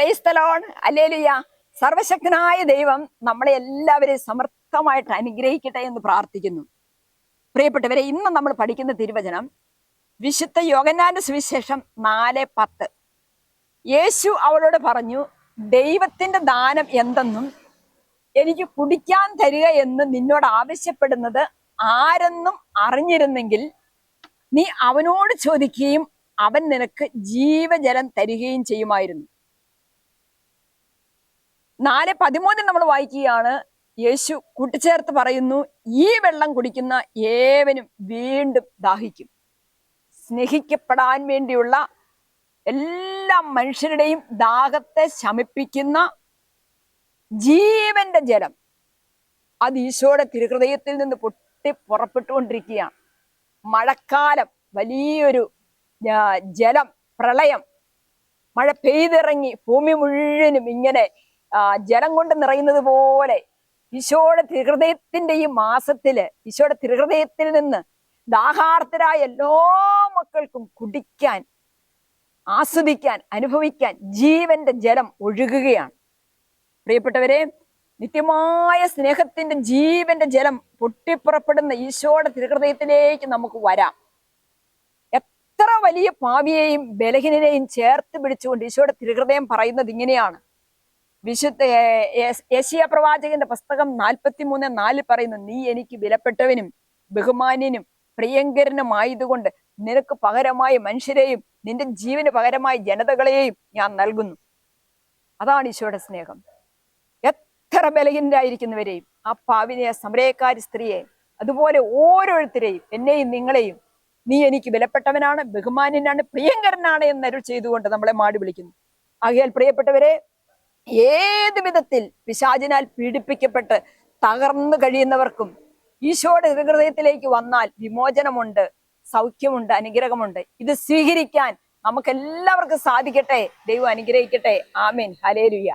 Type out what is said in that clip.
Praise the Lord. Hallelujah. സർവശക്തനായ ദൈവം നമ്മളെ എല്ലാവരെയും സമർത്ഥമായിട്ട് അനുഗ്രഹിക്കട്ടെ എന്ന് പ്രാർത്ഥിക്കുന്നു. പ്രിയപ്പെട്ടവരെ, ഇന്ന് നമ്മൾ പഠിക്കുന്ന തിരുവചനം വിശുദ്ധ യോഹന്നാന്റെ സുവിശേഷം 4:10. യേശു അവളോട് പറഞ്ഞു, ദൈവത്തിന്റെ ദാനം എന്തെന്നും എനിക്ക് കുടിക്കാൻ തരിക എന്ന് നിന്നോട് ആവശ്യപ്പെടുന്നത് ആരെന്നും അറിഞ്ഞിരുന്നെങ്കിൽ നീ അവനോട് ചോദിക്കുകയും അവൻ നിനക്ക് ജീവജലം തരികയും ചെയ്യുമായിരുന്നു. 4:13 നമ്മൾ വായിക്കുകയാണ്. യേശു കൂട്ടിച്ചേർത്ത് പറയുന്നു, ഈ വെള്ളം കുടിക്കുന്ന ഏവനും വീണ്ടും ദാഹിക്കും. സ്നേഹിക്കപ്പെടാൻ വേണ്ടിയുള്ള എല്ലാ മനുഷ്യരുടെയും ദാഹത്തെ ശമിപ്പിക്കുന്ന ജീവന്റെ ജലം അത് ഈശോയുടെ തിരുഹൃദയത്തിൽ നിന്ന് പൊട്ടി പുറപ്പെട്ടുകൊണ്ടിരിക്കുകയാണ്. മഴക്കാലം, വലിയൊരു ജലം, പ്രളയം, മഴ പെയ്തിറങ്ങി ഭൂമി മുഴുവനും ഇങ്ങനെ ജലം കൊണ്ട് നിറയുന്നത് പോലെ ഈശോയുടെ തിരുഹൃദയത്തിന്റെ ഈ മാസത്തില് ഈശോയുടെ തിരുഹൃദയത്തിൽ നിന്ന് ദാഹാർത്തരായ എല്ലാ മക്കൾക്കും കുടിക്കാൻ, ആസ്വദിക്കാൻ, അനുഭവിക്കാൻ ജീവന്റെ ജലം ഒഴുകുകയാണ്. പ്രിയപ്പെട്ടവരെ, നിത്യമായ സ്നേഹത്തിന്റെ ജീവന്റെ ജലം പൊട്ടിപ്പുറപ്പെടുന്ന ഈശോയുടെ തിരുഹൃദയത്തിലേക്ക് നമുക്ക് വരാം. എത്ര വലിയ പാപിയെയും ബലഹീനനെയും ചേർത്ത് പിടിച്ചുകൊണ്ട് ഈശോയുടെ തിരുഹൃദയം പറയുന്നത് ഇങ്ങനെയാണ്. വിശുദ്ധ യെശയ്യാ പ്രവാചകന്റെ പുസ്തകം 43:4 പറയുന്നു, നീ എനിക്ക് വിലപ്പെട്ടവനും ബഹുമാന്യനും പ്രിയങ്കരനുമായതുകൊണ്ട് നിനക്ക് പകരമായി മനുഷ്യരെയും നിന്റെ ജീവന് പകരമായി ജനതകളെയും ഞാൻ നൽകുന്നു. അതാണ് ഈശോയുടെ സ്നേഹം. എത്ര ബലഹീനരായിരിക്കുന്നവരെയും, ആ പാവിനെ, സമരയക്കാരി സ്ത്രീയെ, അതുപോലെ ഓരോരുത്തരെയും, എന്നെയും നിങ്ങളെയും നീ എനിക്ക് വിലപ്പെട്ടവനാണ്, ബഹുമാന്യനാണ്, പ്രിയങ്കരനാണ് എന്നരുൾ ചെയ്തുകൊണ്ട് നമ്മളെ മാടി വിളിക്കുന്നു. ആകയാൽ പ്രിയപ്പെട്ടവരെ, ഏത് വിധത്തിൽ പിശാചിനാൽ പീഡിപ്പിക്കപ്പെട്ട് തകർന്നു കഴിയുന്നവർക്കും ഈശോയുടെ ഹൃദയത്തിലേക്ക് വന്നാൽ വിമോചനമുണ്ട്, സൗഖ്യമുണ്ട്, അനുഗ്രഹമുണ്ട്. ഇത് സ്വീകരിക്കാൻ നമുക്ക് എല്ലാവർക്കും സാധിക്കട്ടെ. ദൈവം അനുഗ്രഹിക്കട്ടെ. ആമേൻ. ഹല്ലേലൂയ.